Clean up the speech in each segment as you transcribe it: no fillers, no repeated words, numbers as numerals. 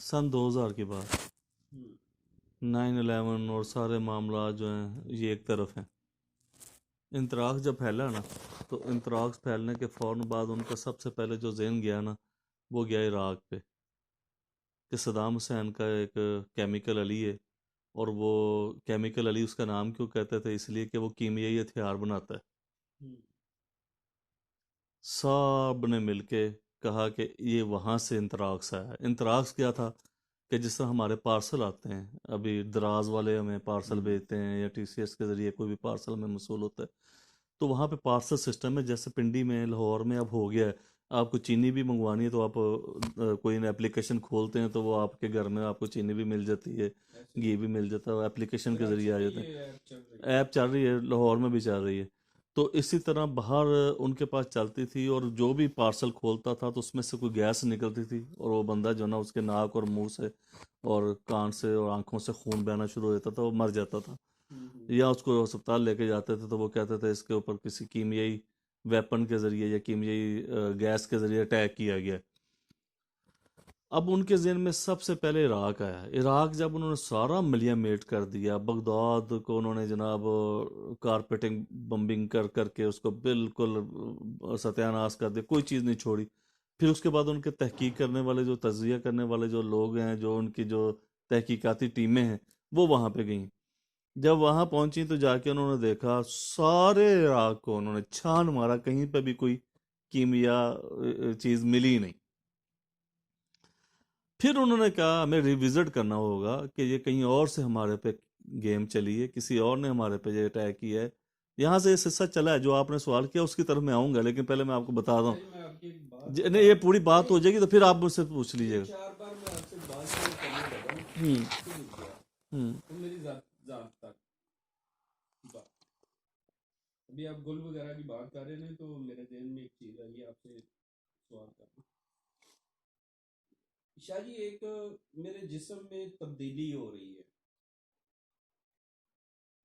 سن 2000 کی بات، 9/11 اور سارے معاملات جو ہیں یہ ایک طرف ہیں. انتراکس جب پھیلا نا تو انتراکس پھیلنے کے فوراً بعد ان کا سب سے پہلے جو ذہن گیا نا وہ گیا عراق پہ، کہ صدام حسین کا ایک کیمیکل علی ہے، اور وہ کیمیکل علی اس کا نام کیوں کہتے تھے؟ اس لیے کہ وہ کیمیائی ہتھیار بناتا ہے. سب نے مل کے کہا کہ یہ وہاں سے انتراکس آیا. انتراکس کیا تھا کہ جس طرح ہمارے پارسل آتے ہیں، ابھی دراز والے ہمیں پارسل بھیجتے ہیں یا ٹی سی ایس کے ذریعے کوئی بھی پارسل ہمیں موصول ہوتا ہے، تو وہاں پہ پارسل سسٹم ہے. جیسے پنڈی میں، لاہور میں اب ہو گیا ہے، آپ کو چینی بھی منگوانی ہے تو آپ کوئی اپلیکیشن کھولتے ہیں تو وہ آپ کے گھر میں آپ کو چینی بھی مل جاتی ہے، گھی بھی مل جاتا ہے، اپلیکیشن کے ذریعے آ جاتے ہیں. ایپ چل رہی ہے، لاہور میں بھی چل رہی ہے. تو اسی طرح باہر ان کے پاس چلتی تھی، اور جو بھی پارسل کھولتا تھا تو اس میں سے کوئی گیس نکلتی تھی، اور وہ بندہ جو نا اس کے ناک اور منہ سے اور کان سے اور آنکھوں سے خون بہنا شروع ہو جاتا تھا، وہ مر جاتا تھا. یا اس کو اسپتال لے کے جاتے تھے تو وہ کہتے تھے اس کے اوپر کسی کیمیائی ویپن کے ذریعے یا کیمیائی گیس کے ذریعے اٹیک کیا گیا. اب ان کے ذہن میں سب سے پہلے عراق آیا. عراق جب انہوں نے سارا ملیا میٹ کر دیا، بغداد کو انہوں نے جناب کارپیٹنگ بمبنگ کر کر کے اس کو بالکل ستیہ ناش کر دیا، کوئی چیز نہیں چھوڑی. پھر اس کے بعد ان کے تحقیق کرنے والے، جو تجزیہ کرنے والے جو لوگ ہیں، جو ان کی جو تحقیقاتی ٹیمیں ہیں، وہ وہاں پہ گئیں. جب وہاں پہنچی تو جا کے انہوں نے دیکھا سارے عراق کو انہوں نے چھان مارا، کہیں پہ بھی کوئی کیمیا چیز ملی نہیں. پھر انہوں نے کہا ہمیں ریوزٹ کرنا ہوگا کہ یہ کہیں اور سے ہمارے پہ گیم چلی ہے، کسی اور نے ہمارے پہ یہ اٹیک کیا ہے. یہاں سے یہ قصہ چلا ہے جو آپ نے سوال کیا، اس کی طرف میں آؤں گا، لیکن پہلے میں آپ کو بتا دوں. نہیں، یہ پوری بات ہو جائے گی تو پھر آپ مجھ سے پوچھ لیجیے گا. ابھی آپ گل وغیرہ کی بات کر رہے ہیں تو میرے ذہن میں ایک چیز آئی، آپ سے سوال کروں. شاہ جی، ایک میرے جسم میں تبدیلی ہو رہی ہے.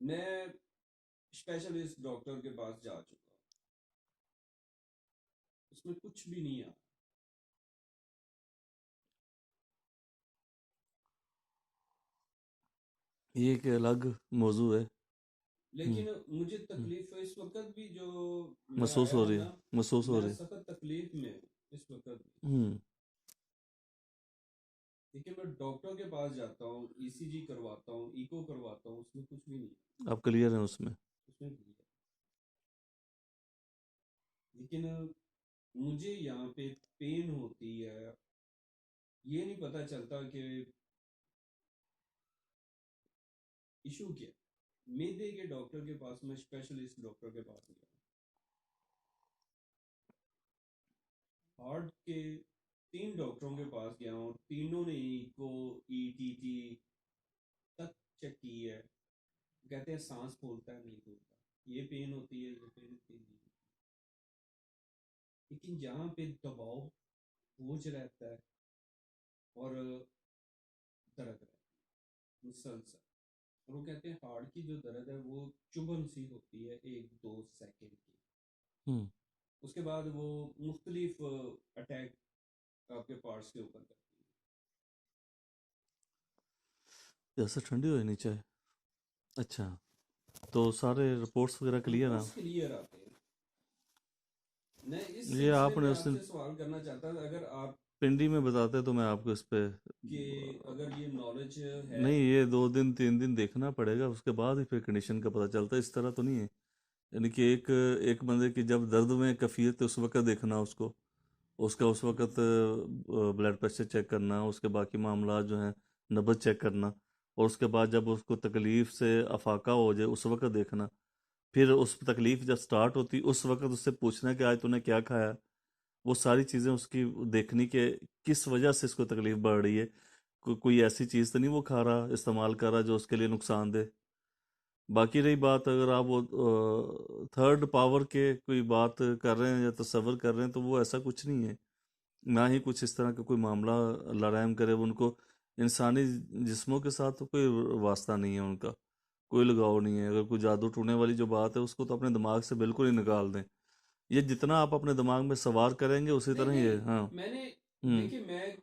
میں اسپیشلسٹ ڈاکٹر کے پاس جا چکا ہوں، اس میں کچھ بھی نہیں آ. یہ ایک الگ موضوع ہے، لیکن مجھے تکلیف اس وقت بھی جو میں محسوس آیا ہو ہوں رہی ہے، نا، محسوس ہو میں رہی ہے. سخت تکلیف میں ہوں اس وقت بھی. لیکن میں ڈاکٹر کے پاس جاتا ہوں، ای سی جی کرواتا ہوں، ایکو کرواتا ہوں، اس میں کچھ بھی نہیں. آپ کلیئر ہیں اس میں؟ اس میں بھی ہے. لیکن مجھے یہاں پہ پین ہوتی ہے، یہ نہیں پتہ چلتا کہ ایشو کیا. میدے کے ڈاکٹر کے پاس، میں اسپیشلسٹ ڈاکٹر کے پاس گیا، ہارٹ کے 3 ڈاکٹروں کے پاس گیا ہوں، تینوں نے ایکو، ای ٹی ٹی تک چیک کی ہے. کہتے ہیں سانس پھولتا ہے، نہیں پھولتا، یہ پین ہوتی ہے، یہ پین ہوتی ہے. لیکن جہاں پہ دباؤ بوجھ رہتا ہے اور درد رہتا ہے مسلسل، اور وہ کہتے ہیں ہارٹ کی جو درد ہے وہ چبھن سی ہوتی ہے 1-2 سیکنڈ کی، اس کے بعد وہ مختلف اٹیک آپ کے پارٹس کے اوپر کرتی ہے. جیسے ٹھنڈی ہو جانی چاہے. اچھا، تو سارے رپورٹس وغیرہ کلیئر ہیں؟ رپورٹس کلیئر آتے ہیں. میں اس یہ سلسلے آپ نے میں اس آپ دن سے سوال کرنا چاہتا ہوں، اگر آپ پنڈی میں بتاتے تو میں آپ کو اس پہ کہ اگر یہ نالج ہے. نہیں، یہ 2-3 دن دیکھنا پڑے گا، اس کے بعد ہی پھر کنڈیشن کا پتہ چلتا ہے. اس طرح تو نہیں ہے، یعنی کہ ایک بندے کی جب درد میں کیفیت اس وقت دیکھنا، اس کا اس وقت بلڈ پریشر چیک کرنا، اس کے باقی معاملات جو ہیں نبض چیک کرنا، اور اس کے بعد جب اس کو تکلیف سے افاقہ ہو جائے اس وقت دیکھنا. پھر اس تکلیف جب سٹارٹ ہوتی اس وقت اس سے پوچھنا کہ آج تو نے کیا کھایا. وہ ساری چیزیں اس کی دیکھنی کہ کس وجہ سے اس کو تکلیف بڑھ رہی ہے. کوئی ایسی چیز تو نہیں وہ کھا رہا، استعمال کر رہا جو اس کے لیے نقصان دہ. باقی رہی بات، اگر آپ وہ تھرڈ پاور کے کوئی بات کر رہے ہیں یا تصور کر رہے ہیں تو وہ ایسا کچھ نہیں ہے، نہ ہی کچھ اس طرح کا کوئی معاملہ اللہ رحم کرے. ان کو انسانی جسموں کے ساتھ تو کوئی واسطہ نہیں ہے، ان کا کوئی لگاؤ نہیں ہے. اگر کوئی جادو ٹونے والی جو بات ہے اس کو تو اپنے دماغ سے بالکل ہی نکال دیں. یہ جتنا آپ اپنے دماغ میں سوار کریں گے اسی طرح یہ. ہاں، میں نے دیکھیں، میں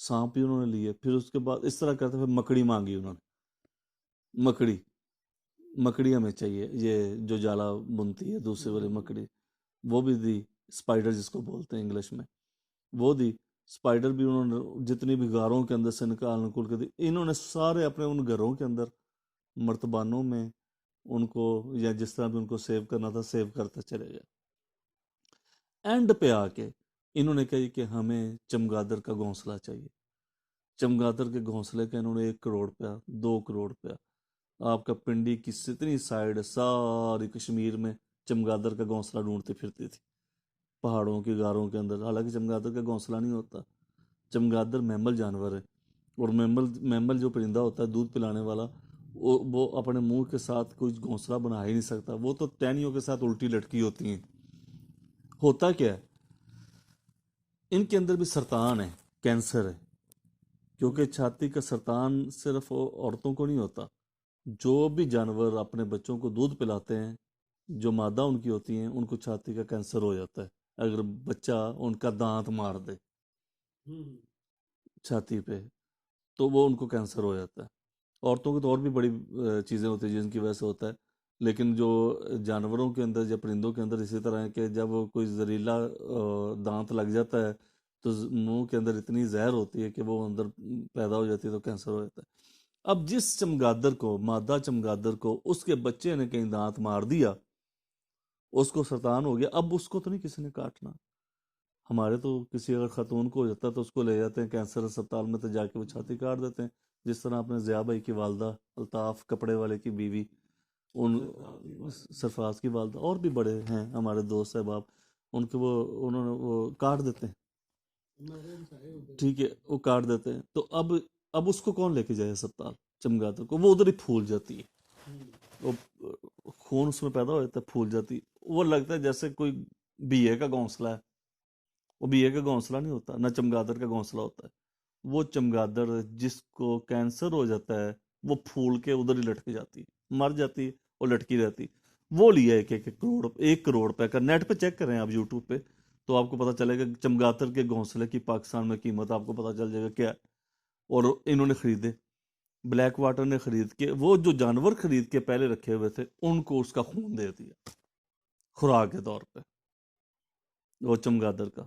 سانپ بھی انہوں نے لیے، پھر اس کے بعد اس طرح کرتے پھر مکڑی مانگی انہوں نے، مکڑی ہمیں چاہیے، یہ جو جالا بنتی ہے دوسری والی مکڑی، وہ بھی دی، اسپائڈر جس کو بولتے ہیں انگلش میں، وہ دی، اسپائڈر بھی انہوں نے جتنی بھی غاروں کے اندر سے نکال کے دی، انہوں نے سارے اپنے ان گھروں کے اندر مرتبانوں میں ان کو یا جس طرح بھی ان کو سیو کرنا تھا سیو کرتے چلے گئے۔ اینڈ پہ آ کے انہوں نے کہی کہ ہمیں چمگادر کا گھونسلہ چاہیے، چمگادر کے گھونسلے کا انہوں نے 1 کروڑ روپیہ 2 کروڑ روپیہ، آپ کا پنڈی کی اتنی سائڈ ہے ساری کشمیر میں چمگادر کا گھونسلہ ڈھونڈتی پھرتی تھی پہاڑوں کی غاروں کے اندر، حالانکہ چمگادر کا گھونسلہ نہیں ہوتا، چمگادر میمل جانور ہے، اور میمل جو پرندہ ہوتا ہے دودھ پلانے والا، وہ اپنے منہ کے ساتھ کوئی گھونسلہ بنا ہی نہیں سکتا، وہ تو ٹہنیوں کے ساتھ الٹی لٹکی ہوتی ہیں۔ ہوتا کیا ہے، ان کے اندر بھی سرطان ہے، کینسر ہے، کیونکہ چھاتی کا سرطان صرف عورتوں کو نہیں ہوتا، جو بھی جانور اپنے بچوں کو دودھ پلاتے ہیں، جو مادہ ان کی ہوتی ہیں، ان کو چھاتی کا کینسر ہو جاتا ہے اگر بچہ ان کا دانت مار دے چھاتی پہ، تو وہ ان کو کینسر ہو جاتا ہے۔ عورتوں کی تو اور بھی بڑی چیزیں ہوتی ہیں جن کی وجہ سے ہوتا ہے، لیکن جو جانوروں کے اندر یا پرندوں کے اندر اسی طرح ہے کہ جب کوئی زہریلا دانت لگ جاتا ہے تو منہ کے اندر اتنی زہر ہوتی ہے کہ وہ اندر پیدا ہو جاتی ہے تو کینسر ہو جاتا ہے۔ اب جس چمگادر کو، مادہ چمگادر کو، اس کے بچے نے کہیں دانت مار دیا، اس کو سرطان ہو گیا، اب اس کو تو نہیں کسی نے کاٹنا، ہمارے تو کسی اگر خاتون کو ہو جاتا ہے تو اس کو لے جاتے ہیں کینسر اسپتال میں، تو جا کے وہ چھاتی کاٹ دیتے ہیں، جس طرح اپنے ضیاء بھائی کی والدہ، الطاف کپڑے والے کی بیوی، ان سرفراز کی والدہ، اور بھی بڑے ہیں ہمارے دوست احباب، ان کے انہوں نے وہ کاٹ دیتے ہیں، ٹھیک ہے، وہ کاٹ دیتے ہیں، تو اب اس کو کون لے کے جائے اسپتال، چمگادر کو، وہ ادھر ہی پھول جاتی ہے، وہ خون اس میں پیدا ہو جاتا ہے، پھول جاتی ہے، وہ لگتا ہے جیسے کوئی بیے کا گھونسلہ ہے، وہ بیے کا گھونسلہ نہیں ہوتا، نہ چمگادر کا گھونسلہ ہوتا ہے، وہ چمگادر جس کو کینسر ہو جاتا ہے وہ پھول کے ادھر ہی لٹک جاتی ہے، مر جاتی ہے اور لٹکی رہتی، وہ لیا 1 کروڑ روپے کا، نیٹ پہ چیک کریں آپ یوٹیوب پہ تو آپ کو پتہ چلے گا چمگادر کے گھونسلے کی پاکستان میں قیمت آپ کو پتہ چل جائے گا کیا ہے، اور انہوں نے خریدے، بلیک واٹر نے خرید کے، وہ جو جانور خرید کے پہلے رکھے ہوئے تھے ان کو اس کا خون دے دیا خوراک کے طور پہ، وہ چمگادر کا۔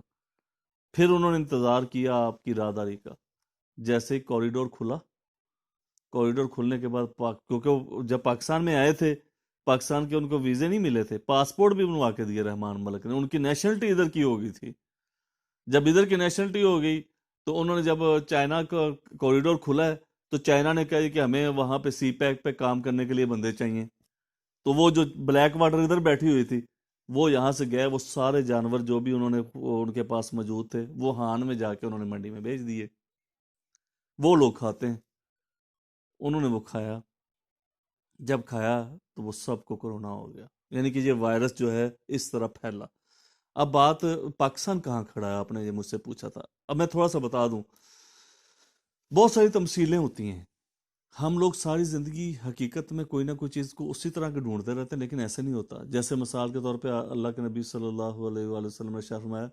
پھر انہوں نے انتظار کیا آپ کی راہداری کا، جیسے ہی کوریڈور کھلا، کوریڈور کھلنے کے بعد کیونکہ وہ جب پاکستان میں آئے تھے، پاکستان کے ان کو ویزے نہیں ملے تھے، پاسپورٹ بھی بنوا کے دیے رحمان ملک نے، ان کی نیشنلٹی ادھر کی ہو گئی تھی، جب ادھر کی نیشنلٹی ہو گئی تو انہوں نے جب چائنا کا کوریڈور کھلا ہے تو چائنا نے کہا کہ ہمیں وہاں پہ سی پیک پہ کام کرنے کے لیے بندے چاہیے، تو وہ جو بلیک واٹر ادھر بیٹھی ہوئی تھی وہ یہاں سے گئے، وہ سارے جانور جو بھی انہوں نے ان کے پاس موجود تھے وہ ہان میں جا کے انہوں نے منڈی میں بیچ دیے، وہ لوگ کھاتے ہیں، انہوں نے وہ کھایا، جب کھایا تو وہ سب کو کورونا ہو گیا، یعنی کہ یہ وائرس جو ہے اس طرح پھیلا۔ اب بات پاکستان کہاں کھڑا ہے، آپ نے یہ مجھ سے پوچھا تھا، اب میں تھوڑا سا بتا دوں، بہت ساری تمثیلیں ہوتی ہیں، ہم لوگ ساری زندگی حقیقت میں کوئی نہ کوئی چیز کو اسی طرح کے ڈھونڈتے رہتے ہیں، لیکن ایسا نہیں ہوتا، جیسے مثال کے طور پہ اللہ کے نبی صلی اللہ علیہ وآلہ وسلم نے ارشاد فرمایا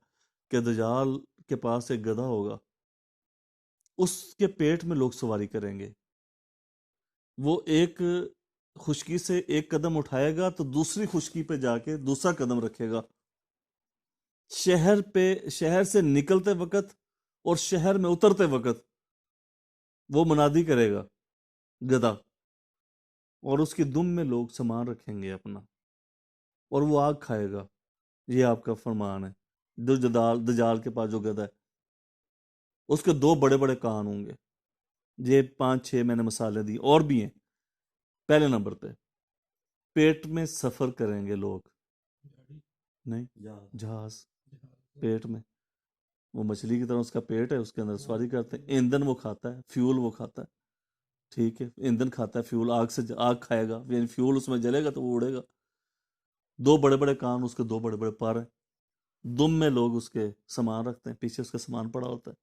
کہ دجال کے پاس ایک گدھا ہوگا، اس کے پیٹ میں لوگ سواری کریں گے، وہ ایک خشکی سے ایک قدم اٹھائے گا تو دوسری خشکی پہ جا کے دوسرا قدم رکھے گا، شہر سے نکلتے وقت اور شہر میں اترتے وقت وہ منادی کرے گا گدھا، اور اس کی دم میں لوگ سامان رکھیں گے اپنا، اور وہ آگ کھائے گا، یہ آپ کا فرمان ہے، دجال کے پاس جو گدھا ہے اس کے 2 بڑے بڑے کان ہوں گے، یہ 5-6 میں نے مثالیں دی، اور بھی ہیں۔ پہلے نمبر پہ پیٹ میں سفر کریں گے لوگ، نہیں جہاز پیٹ میں، وہ مچھلی کی طرح اس کا پیٹ ہے، اس کے اندر سواری کرتے ہیں، ایندھن وہ کھاتا ہے، فیول وہ کھاتا ہے، ٹھیک ہے، ایندھن کھاتا ہے، فیول آگ کھائے گا، یعنی فیول اس میں جلے گا تو وہ اڑے گا، 2 بڑے بڑے کان، اس کے 2 بڑے بڑے پر ہیں، دم میں لوگ اس کے سامان رکھتے ہیں، پیچھے اس کا سامان پڑا ہوتا ہے،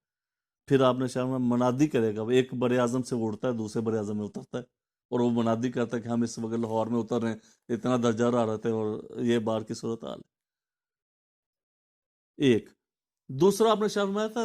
پھر آپ نے شاید منادی کرے گا، وہ ایک بر اعظم سے اڑتا ہے دوسرے بر اعظم میں اترتا ہے، اور وہ منادی کرتا ہے کہ ہم اس وقت لاہور میں اتر رہے ہیں، اتنا درجہ رہا رہتے ہیں اور یہ بار کی صورتحال ہے۔ ایک دوسرا آپ نے شاید فرمایا تھا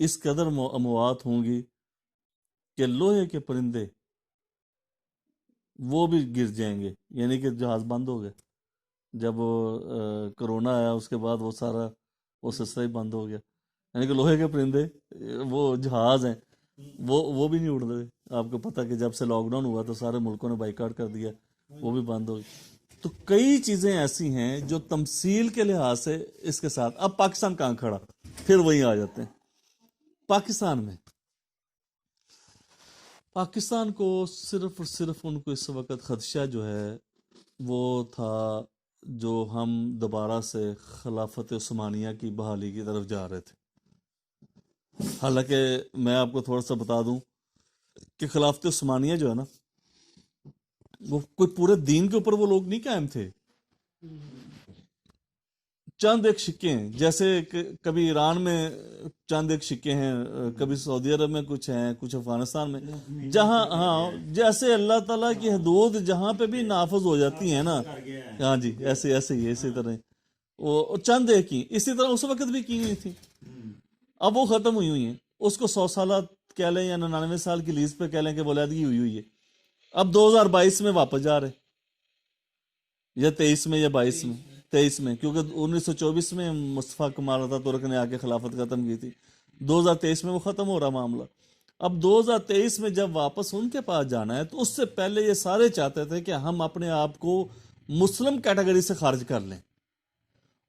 اس قدر اموات ہوں گی کہ لوہے کے پرندے وہ بھی گر جائیں گے. یعنی کہ جہاز بند ہو گئے جب کرونا آیا، اس کے بعد وہ سارا وہ سلسلہ ہی بند ہو گیا. یعنی کہ لوہے کے پرندے وہ جہاز ہیں وہ بھی نہیں اڑ رہے. آپ کو پتہ کہ جب سے لاک ڈاؤن ہوا تو سارے ملکوں نے بائیکاٹ کر دیا، وہ بھی بند ہو گئی. تو کئی چیزیں ایسی ہیں جو تمثیل کے لحاظ سے اس کے ساتھ. اب پاکستان کہاں کھڑا، پھر وہیں آ جاتے ہیں. پاکستان کو صرف اور صرف ان کو اس وقت خدشہ جو ہے وہ تھا جو ہم دوبارہ سے خلافت عثمانیہ کی بحالی کی طرف جا رہے تھے. حالانکہ میں آپ کو تھوڑا سا بتا دوں کہ خلافت عثمانیہ جو ہے نا، وہ کوئی پورے دین کے اوپر وہ لوگ نہیں قائم تھے. چند ایک سکے ہیں، جیسے کبھی ایران میں چند ایک سکے ہیں، کبھی سعودی عرب میں کچھ ہیں، کچھ افغانستان میں، جہاں ہاں جیسے اللہ تعالیٰ کی حدود جہاں پہ بھی نافذ ہو جاتی ہیں نا، ہاں جی ایسے ہی اسی طرح وہ چند ایک ہی اسی طرح اس وقت بھی کی ہوئی تھی. اب وہ ختم ہوئی ہیں. اس کو 100 سالہ کہہ لیں یا 99 سال کی لیز پہ کہہ لیں کہ بلادگی ہوئی ہے. اب 2022 میں واپس جا رہے یا 23 میں یا 22 میں 23 میں، کیونکہ 1924 میں مصطفیٰ کمال اتاترک نے آ کے خلافت ختم کی تھی. 2023 میں وہ ختم ہو رہا معاملہ. اب 2023 میں جب واپس ان کے پاس جانا ہے تو اس سے پہلے یہ سارے چاہتے تھے کہ ہم اپنے آپ کو مسلم کیٹیگری سے خارج کر لیں.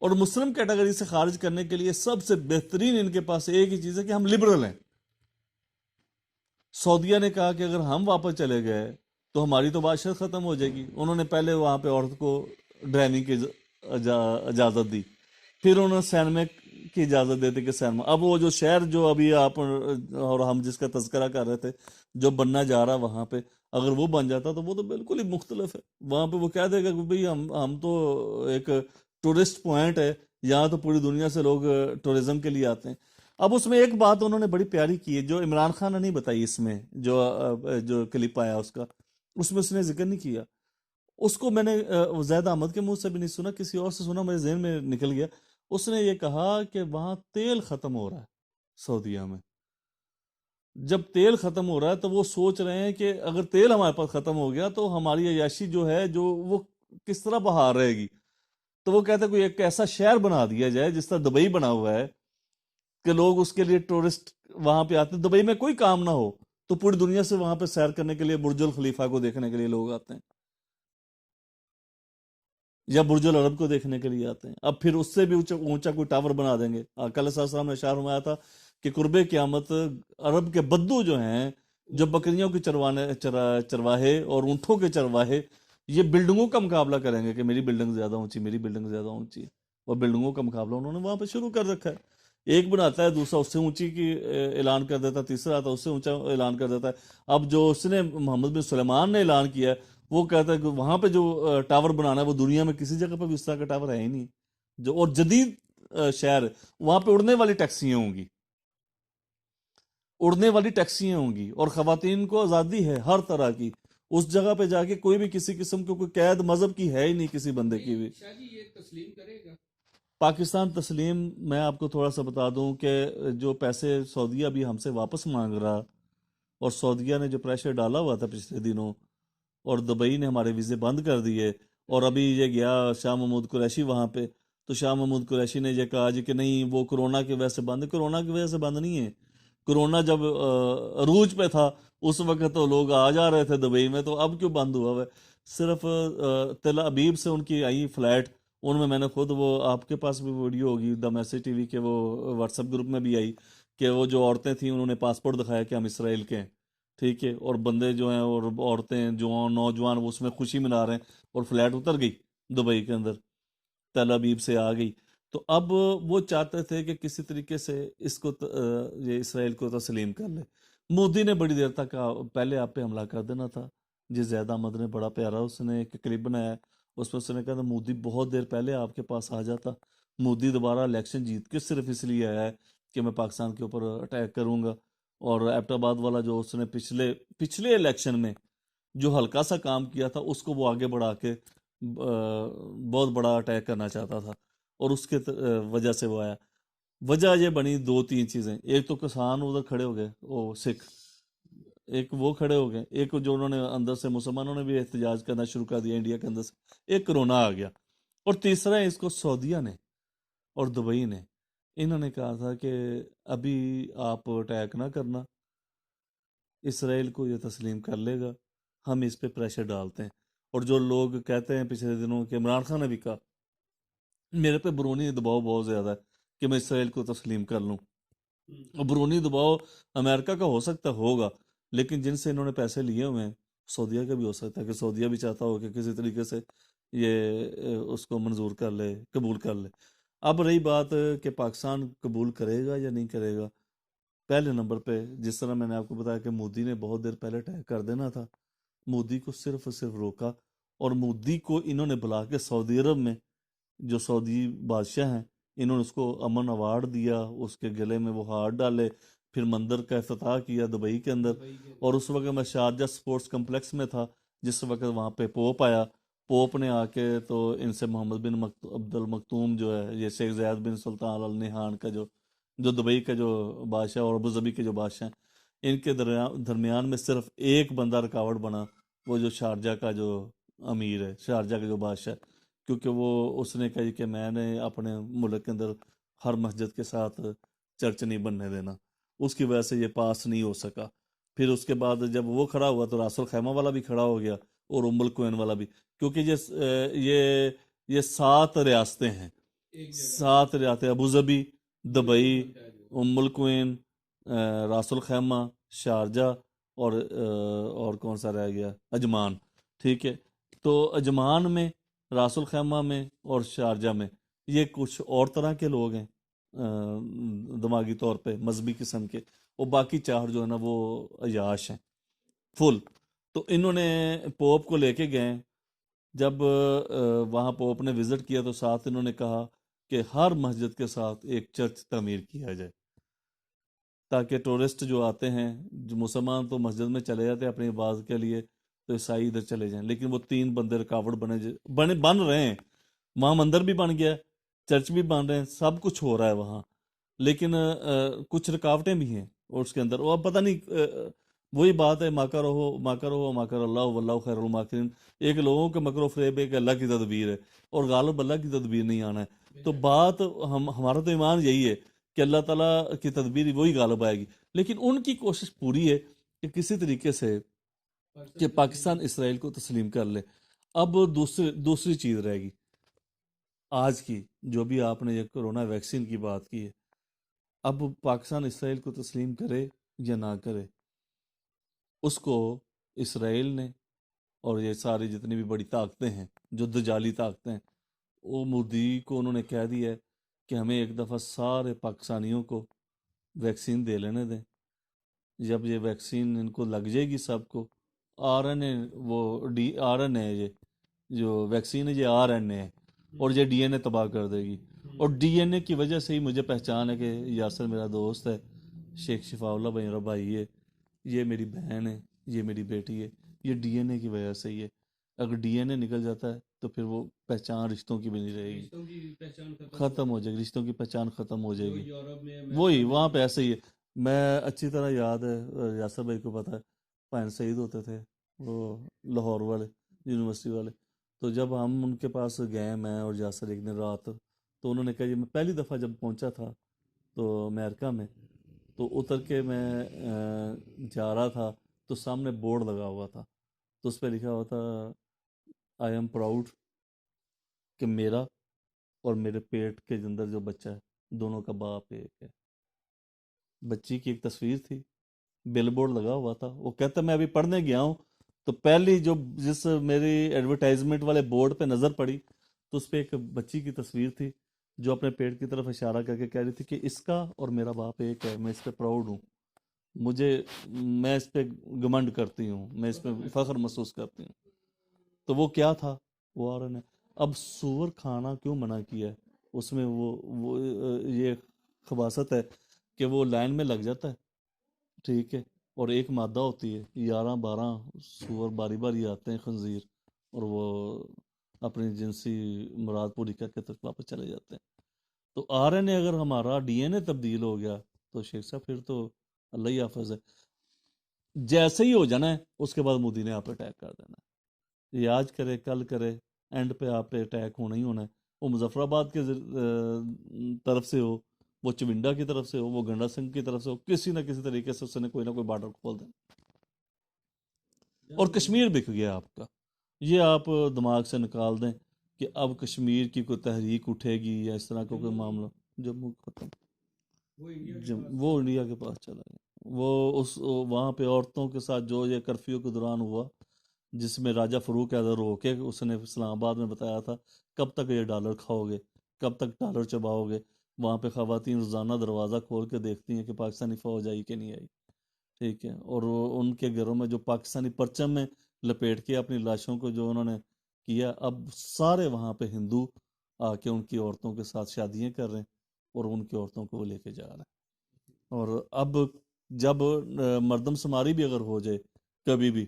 اور مسلم کیٹیگری سے خارج کرنے کے لیے سب سے بہترین ان کے پاس ایک ہی چیز ہے کہ ہم لبرل ہیں. سعودیہ نے کہا کہ اگر ہم واپس چلے گئے تو ہماری تو بادشاہت ختم ہو جائے گی. انہوں نے پہلے وہاں پہ عورت کو ڈرائیونگ کی اجازت دی، پھر انہوں نے سینما کی اجازت دیتے کہ سینما. اب وہ جو شہر جو ابھی آپ اور ہم جس کا تذکرہ کر رہے تھے جو بننا جا رہا وہاں پہ، اگر وہ بن جاتا تو وہ تو بالکل ہی مختلف ہے. وہاں پہ وہ کہہ دے گا کہ بھئی ہم تو ایک ٹورسٹ پوائنٹ ہے، یہاں تو پوری دنیا سے لوگ ٹورزم کے لیے آتے ہیں. اب اس میں ایک بات انہوں نے بڑی پیاری کی ہے جو عمران خان نے نہیں بتائی. اس میں جو کلپ آیا اس میں اس نے ذکر نہیں کیا. اس کو میں نے زید احمد کے منہ سے بھی نہیں سنا، کسی اور سے سنا، میرے ذہن میں نکل گیا. اس نے یہ کہا کہ وہاں تیل ختم ہو رہا ہے سعودیہ میں. جب تیل ختم ہو رہا ہے تو وہ سوچ رہے ہیں کہ اگر تیل ہمارے پاس ختم ہو گیا تو ہماری عیاشی جو ہے جو وہ کس طرح بہار رہے گی. تو وہ کہتے ہیں کوئی ایک ایسا شہر بنا دیا جائے جس طرح دبئی بنا ہوا ہے کہ لوگ اس کے لیے ٹورسٹ وہاں پہ آتے ہیں. دبئی میں کوئی کام نہ ہو تو پوری دنیا سے وہاں پہ سیر کرنے کے لیے برج الخلیفہ کو دیکھنے کے لیے لوگ آتے ہیں، یا برج العرب کو دیکھنے کے لیے آتے ہیں. اب پھر اس سے بھی اونچا کوئی ٹاور بنا دیں گے. آقا علیہ السلام نے اشارہ فرمایا تھا کہ قرب قیامت عرب کے بدو جو ہیں، جو بکریوں کے چرواہے اور اونٹوں کے چرواہے، یہ بلڈنگوں کا مقابلہ کریں گے کہ میری بلڈنگ زیادہ اونچی، میری بلڈنگ زیادہ اونچی. اور بلڈنگوں کا مقابلہ انہوں نے وہاں پہ شروع کر رکھا ہے. ایک بناتا ہے، دوسرا اس سے اونچی کی اعلان کر دیتا ہے، تیسرا آتا ہے اس سے اونچا اعلان کر دیتا ہے. اب جو اس نے محمد بن سلیمان نے اعلان کیا ہے وہ کہتا ہے کہ وہاں پہ جو ٹاور بنانا ہے وہ دنیا میں کسی جگہ پہ بھی اس طرح کا ٹاور ہے ہی نہیں. اور جدید شہر وہاں پہ اڑنے والی ٹیکسیاں ہوں گی، اور خواتین کو آزادی ہے ہر طرح کی. اس جگہ پہ جا کے کوئی بھی کسی قسم کی کوئی قید مذہب کی ہے ہی نہیں کسی بندے کی بھی. شاہ جی یہ تسلیم کرے گا پاکستان تسلیم، میں آپ کو تھوڑا سا بتا دوں کہ جو پیسے سعودیہ بھی ہم سے واپس مانگ رہا، اور سعودیہ نے جو پریشر ڈالا ہوا تھا پچھلے دنوں، اور دبئی نے ہمارے ویزے بند کر دیے، اور ابھی یہ گیا شاہ محمود قریشی وہاں پہ، تو شاہ محمود قریشی نے یہ کہا جی کہ نہیں وہ کرونا کی وجہ سے بند ہے. کرونا کی وجہ سے بند نہیں ہے. کرونا جب عروج پہ تھا اس وقت تو لوگ آ جا رہے تھے دبئی میں، تو اب کیوں بند ہوا ہے؟ صرف تل ابیب سے ان کی آئی فلائٹ، ان میں نے خود وہ آپ کے پاس بھی ویڈیو ہوگی دا میسج ٹی وی کے وہ واٹس ایپ گروپ میں بھی آئی کہ وہ جو عورتیں تھیں انہوں نے پاسپورٹ دکھایا کہ ہم اسرائیل کے ہیں، ٹھیک ہے، اور بندے جو ہیں اور عورتیں جو نوجوان وہ اس میں خوشی منا رہے ہیں، اور فلائٹ اتر گئی دبئی کے اندر، تل ابیب سے آ گئی. تو اب وہ چاہتے تھے کہ کسی طریقے سے اس کو یہ اسرائیل کو تسلیم کر لے. مودی نے بڑی دیر تک پہلے آپ پہ حملہ کر دینا تھا. جی زید احمد نے بڑا پیارا اس نے ایک کلپ بنایا، اس میں اس نے کہا تھا مودی بہت دیر پہلے آپ کے پاس آ جاتا. مودی دوبارہ الیکشن جیت کے صرف اس لیے آیا ہے کہ میں پاکستان کے اوپر اٹیک کروں گا. اور ایبٹ آباد والا جو اس نے پچھلے الیکشن میں جو ہلکا سا کام کیا تھا اس کو وہ آگے بڑھا کے بہت بڑا اٹیک کرنا چاہتا تھا، اور اس کے وجہ سے وہ آیا. وجہ یہ بنی دو تین چیزیں. ایک تو کسان ادھر کھڑے ہو گئے وہ سکھ, ایک وہ کھڑے ہو گئے, ایک جو انہوں نے اندر سے مسلمانوں نے بھی احتجاج کرنا شروع کر دیا انڈیا کے اندر سے, ایک کرونا آ گیا, اور تیسرا اس کو سعودیہ نے اور دبئی نے, انہوں نے کہا تھا کہ ابھی آپ اٹیک نہ کرنا, اسرائیل کو یہ تسلیم کر لے گا, ہم اس پہ پریشر ڈالتے ہیں. اور جو لوگ کہتے ہیں پچھلے دنوں کہ عمران خان نے بھی کہا میرے پہ برونی دباؤ بہت زیادہ ہے کہ میں اسرائیل کو تسلیم کر لوں. اور برونی دباؤ امریکہ کا ہو سکتا ہوگا, لیکن جن سے انہوں نے پیسے لیے ہوئے ہیں سعودیہ کا بھی ہو سکتا ہے کہ سعودیہ بھی چاہتا ہو کہ کسی طریقے سے یہ اس کو منظور کر لے, قبول کر لے. اب رہی بات کہ پاکستان قبول کرے گا یا نہیں کرے گا. پہلے نمبر پہ جس طرح میں نے آپ کو بتایا کہ مودی نے بہت دیر پہلے اٹیک کر دینا تھا, مودی کو صرف اور صرف روکا, اور مودی کو انہوں نے بلا کے سعودی عرب میں جو سعودی بادشاہ ہیں انہوں نے اس کو امن ایوارڈ دیا, اس کے گلے میں وہ ہار ڈالے, پھر مندر کا افتتاح کیا دبئی کے اندر. اور اس وقت میں شارجہ سپورٹس کمپلیکس میں تھا جس وقت وہاں پہ پوپ آیا, پوپ نے آ کے تو ان سے محمد بن عبد المکتوم جو ہے, یہ شیخ زید بن سلطان ال نہیان کا جو دبئی کا جو بادشاہ اور ابوظبی کے جو بادشاہ ہیں, ان کے درمیان میں صرف ایک بندہ رکاوٹ بنا, وہ جو شارجہ کا جو امیر ہے, شارجہ کا جو بادشاہ ہے, کیونکہ وہ اس نے کہی کہ میں نے اپنے ملک کے اندر ہر مسجد کے ساتھ چرچ نہیں بننے دینا, اس کی وجہ سے یہ پاس نہیں ہو سکا. پھر اس کے بعد جب وہ کھڑا ہوا تو راس الخیمہ والا بھی کھڑا ہو گیا اور ام القوین والا بھی, کیونکہ یہ 7 ریاستیں ہیں, 7 ریاستیں ابوظبی, دبئی, ام القوین, راس الخیمہ, شارجہ, اور کون سا رہ گیا, عجمان. ٹھیک ہے, تو عجمان میں, راس الخیمہ میں اور شارجہ میں یہ کچھ اور طرح کے لوگ ہیں دماغی طور پہ مذہبی قسم کے, اور باقی 4 جو ہے نا وہ عیاش ہیں فل. تو انہوں نے پوپ کو لے کے گئے, جب وہاں پوپ نے وزٹ کیا تو ساتھ انہوں نے کہا کہ ہر مسجد کے ساتھ ایک چرچ تعمیر کیا جائے, تاکہ ٹورسٹ جو آتے ہیں, جو مسلمان تو مسجد میں چلے جاتے ہیں اپنی عبادت کے لیے, تو عیسائی ادھر چلے جائیں, لیکن وہ 3 بندے رکاوٹ بن رہے ہیں. وہاں مندر بھی بن گیا, چرچ بھی بن رہے ہیں, سب کچھ ہو رہا ہے وہاں, لیکن کچھ رکاوٹیں بھی ہیں اور اس کے اندر, وہ اب پتہ نہیں, وہی بات ہے ماکر اللہ واللہ خیر الماکرین. ایک لوگوں کے مکر و فریب ہے کہ اللہ کی تدبیر ہے, اور غالب اللہ کی تدبیر نہیں آنا ہے. تو بات ہمارا تو ایمان یہی ہے کہ اللہ تعالیٰ کی تدبیر وہی غالب آئے گی, لیکن ان کی کوشش پوری ہے کہ کسی طریقے سے کہ پاکستان اسرائیل کو تسلیم کر لے. اب دوسری چیز رہے گی آج کی, جو بھی آپ نے یہ کرونا ویکسین کی بات کی ہے, اب پاکستان اسرائیل کو تسلیم کرے یا نہ کرے, اس کو اسرائیل نے اور یہ ساری جتنی بھی بڑی طاقتیں ہیں جو دجالی طاقتیں ہیں, وہ مودی کو انہوں نے کہہ دیا ہے کہ ہمیں ایک دفعہ سارے پاکستانیوں کو ویکسین دے لینے دیں. جب یہ ویکسین ان کو لگ جائے گی سب کو, آر این اے, وہ آر این اے, یہ جو ویکسین ہے یہ آر این اے ہے, اور یہ ڈی این اے تباہ کر دے گی. اور ڈی این اے کی وجہ سے ہی مجھے پہچان ہے کہ یاسر میرا دوست ہے, شیخ شفاء اللہ بھائی میرا بھائی ہے, یہ میری بہن ہے, یہ میری بیٹی ہے, یہ ڈی این اے کی وجہ سے ہی ہے. اگر ڈی این اے نکل جاتا ہے تو پھر وہ پہچان رشتوں کی بھی نہیں رہے گی, رشتوں کی پہچان ختم ہو جائے گی, رشتوں کی پہچان ختم ہو جائے جو گی. یورپ میں وہی امریکہ وہاں میں پہ ایسے ہی ہے. میں اچھی طرح یاد ہے, یاسر بھائی کو پتہ ہے, پائن سعید ہوتے تھے وہ لاہور والے, یونیورسٹی والے. تو جب ہم ان کے پاس گئے, میں اور یاسر ایک دن رات, تو انہوں نے کہا جی, میں پہلی دفعہ جب پہنچا تھا تو امریکہ میں, تو اتر کے میں جا رہا تھا تو سامنے بورڈ لگا ہوا تھا, تو اس پہ لکھا ہوا تھا آئی ایم پراؤڈ کہ میرا اور میرے پیٹ کے اندر جو بچہ ہے دونوں کا باپ ایک ہے. بچی کی ایک تصویر تھی, بل بورڈ لگا ہوا تھا. وہ کہتا میں ابھی پڑھنے گیا ہوں تو پہلی جس میری ایڈورٹائزمنٹ والے بورڈ پہ نظر پڑی تو اس پہ ایک بچی کی تصویر تھی جو اپنے پیٹ کی طرف اشارہ کر کے کہہ رہی تھی کہ اس کا اور میرا باپ ایک ہے, میں اس پہ پراؤڈ ہوں, میں اس پہ گمنڈ کرتی ہوں, میں اس پہ فخر محسوس کرتی ہوں. تو وہ کیا تھا, وہ آ رہا ہے. اب سور کھانا کیوں منع کیا ہے, اس میں وہ یہ خباثت ہے کہ وہ لائن میں لگ جاتا ہے, ٹھیک ہے, اور ایک مادہ ہوتی ہے, 11-12 سور باری باری آتے ہیں خنزیر, اور وہ اپنی جنسی مراد پوری کر کے تک واپس چلے جاتے ہیں. تو RNA اگر ہمارا DNA تبدیل ہو گیا تو شیخ صاحب پھر تو اللہ ہی حافظ ہے. جیسے ہی ہو جانا ہے اس کے بعد مودی نے آپ پہ اٹیک کر دینا ہے. یہ آج کرے کل کرے اینڈ پہ آپ پہ اٹیک ہونا ہی ہونا ہے. وہ مظفر آباد کے طرف سے ہو, وہ چونڈا کی طرف سے ہو, وہ گنڈا سنگھ کی طرف سے ہو, کسی نہ کسی طریقے سے اس نے کوئی نہ کوئی بارڈر کھول دینا. اور کشمیر بک گیا آپ کا, یہ آپ دماغ سے نکال دیں کہ اب کشمیر کی کوئی تحریک اٹھے گی یا اس طرح کا کوئی معاملہ. جموں ختم, وہ انڈیا کے پاس چلا گیا. وہ اس وہاں پہ عورتوں کے ساتھ جو یہ کرفیو کے دوران ہوا, جس میں راجہ فروخ اعظم رو کے اس نے اسلام آباد میں بتایا تھا کب تک یہ ڈالر کھاؤ گے, کب تک ڈالر چباؤ گے. وہاں پہ خواتین روزانہ دروازہ کھول کے دیکھتی ہیں کہ پاکستانی فوج آئی کہ نہیں آئی, ٹھیک ہے. اور ان کے گھروں میں جو پاکستانی پرچم میں لپیٹ کے اپنی لاشوں کو جو انہوں نے کیا, اب سارے وہاں پہ ہندو آ کے ان کی عورتوں کے ساتھ شادیاں کر رہے ہیں اور ان کی عورتوں کو وہ لے کے جا رہے ہیں. اور اب جب مردم شماری بھی اگر ہو جائے کبھی بھی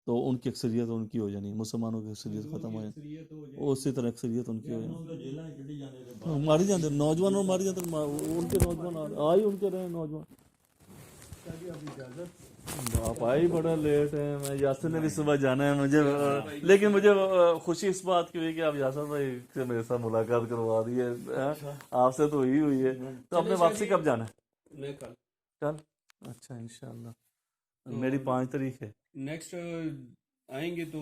تو ان کی اکثریت ان کی ہو جانی, مسلمانوں کی اکثریت ختم ہو جانی, اسی طرح اکثریت ان کی ہو جانی. ماری جاتے نوجوانوں ماری جاتے, ان کے نوجوان آئی ان کے رہے نوجوان. آپ آئی بڑا لیٹ ہے, میں یاسر نے بھی صبح جانا ہے مجھے, لیکن مجھے خوشی اس بات کی ہوئی کہ آپ یاسر بھائی سے میرے ساتھ ملاقات کروا دی ہے, آپ سے تو ہوئی ہے. تو آپ نے واپسی کب جانا ہے؟ میں کل. کل, اچھا انشاءاللہ. میری 5 تاریخ ہے. نیکسٹ آئیں گے تو